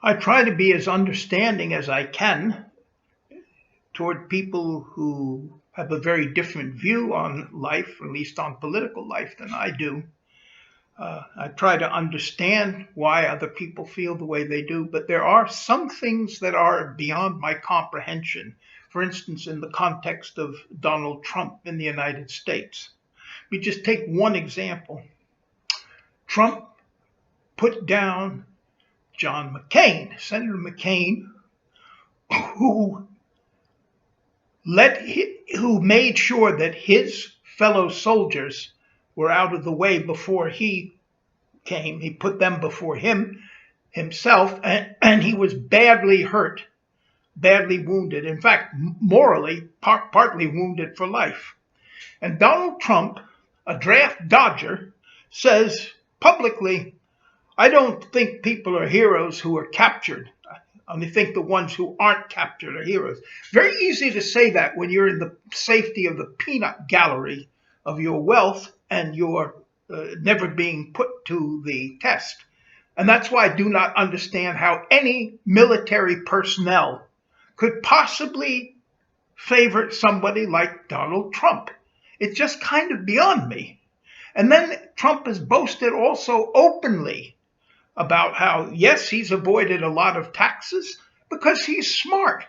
I try to be as understanding as I can toward people who have a very different view on life, or at least on political life, than I do. I try to understand why other people feel the way they do, but there are some things that are beyond my comprehension. For instance, in the context of Donald Trump in the United States. We just take one example. Trump put down John McCain, Senator McCain, who who made sure that his fellow soldiers were out of the way before he came. He put them before himself, and he was badly hurt, badly wounded. In fact, morally, partly wounded for life. And Donald Trump, a draft dodger, says publicly, I don't think people are heroes who are captured. I only think the ones who aren't captured are heroes. Very easy to say that when you're in the safety of the peanut gallery of your wealth and you're never being put to the test. And that's why I do not understand how any military personnel could possibly favor somebody like Donald Trump. It's just kind of beyond me. And then Trump has boasted also openly about how, yes, he's avoided a lot of taxes because he's smart.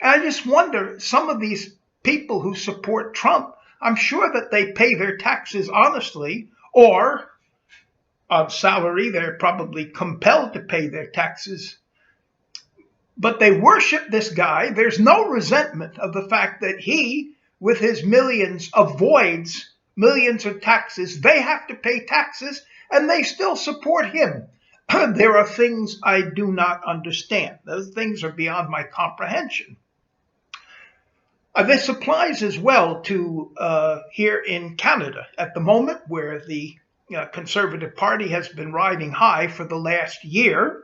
And I just wonder, some of these people who support Trump, I'm sure that they pay their taxes honestly, or on salary, they're probably compelled to pay their taxes. But they worship this guy. There's no resentment of the fact that he, with his millions, avoids millions of taxes. They have to pay taxes, and they still support him. There are things I do not understand. Those things are beyond my comprehension. This applies as well to here in Canada at the moment, where the Conservative Party has been riding high for the last year.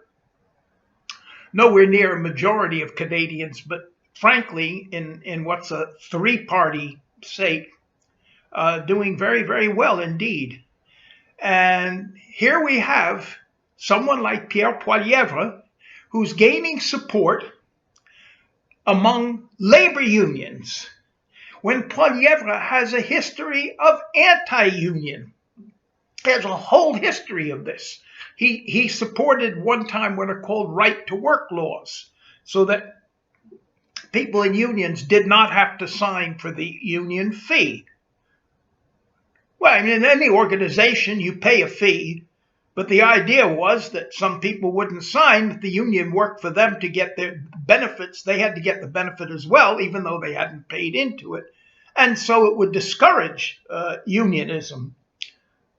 Nowhere near a majority of Canadians, but frankly, in what's a three-party state, doing very, very well indeed. And here we have someone like Pierre Poilievre, who's gaining support among labor unions, when Poilievre has a history of anti-union. There's a whole history of this. He supported one time what are called right-to-work laws, so that people in unions did not have to sign for the union fee. Well, I mean, in any organization, you pay a fee, but the idea was that some people wouldn't sign. If the union worked for them to get their benefits, they had to get the benefit as well, even though they hadn't paid into it. And so it would discourage unionism,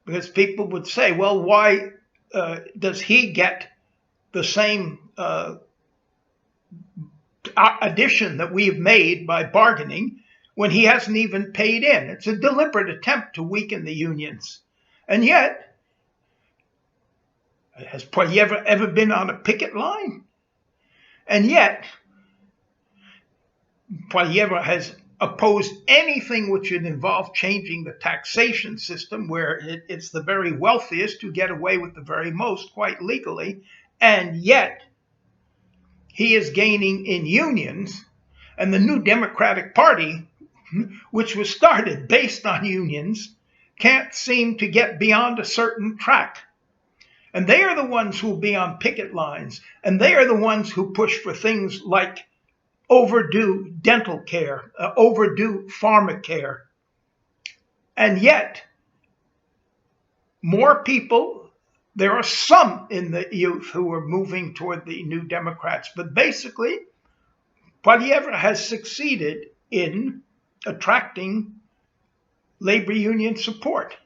because people would say, well, why does he get the same addition that we've made by bargaining when he hasn't even paid in? It's a deliberate attempt to weaken the unions. And yet, has Poilievre ever been on a picket line? And yet, Poilievre has opposed anything which would involve changing the taxation system, where it's the very wealthiest who get away with the very most quite legally. And yet, he is gaining in unions, and the New Democratic Party, which was started based on unions, can't seem to get beyond a certain track. And they are the ones who will be on picket lines, and they are the ones who push for things like overdue dental care, overdue pharmacare. And yet, more people, there are some in the youth who are moving toward the New Democrats, but basically, Poilievre has succeeded in attracting labor union support.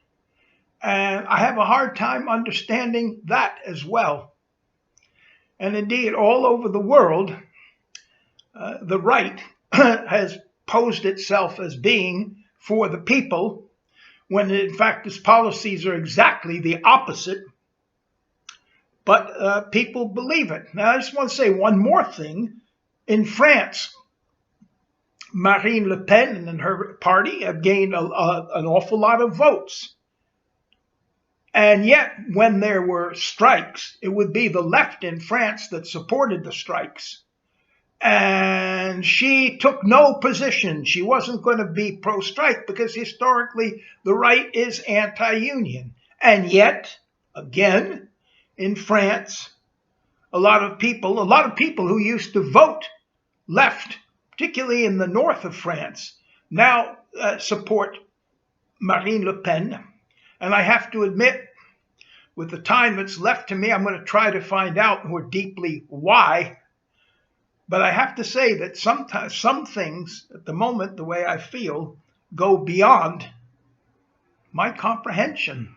And I have a hard time understanding that as well. And indeed, all over the world, the right has posed itself as being for the people, when in fact its policies are exactly the opposite. But people believe it. Now, I just want to say one more thing. In France, Marine Le Pen and her party have gained an awful lot of votes. And yet, when there were strikes, it would be the left in France that supported the strikes. And she took no position. She wasn't going to be pro-strike because historically the right is anti-union. And yet, again, in France, a lot of people who used to vote left, particularly in the north of France, now support Marine Le Pen. And I have to admit, with the time that's left to me, I'm going to try to find out more deeply why. But I have to say that sometimes some things at the moment, the way I feel, go beyond my comprehension.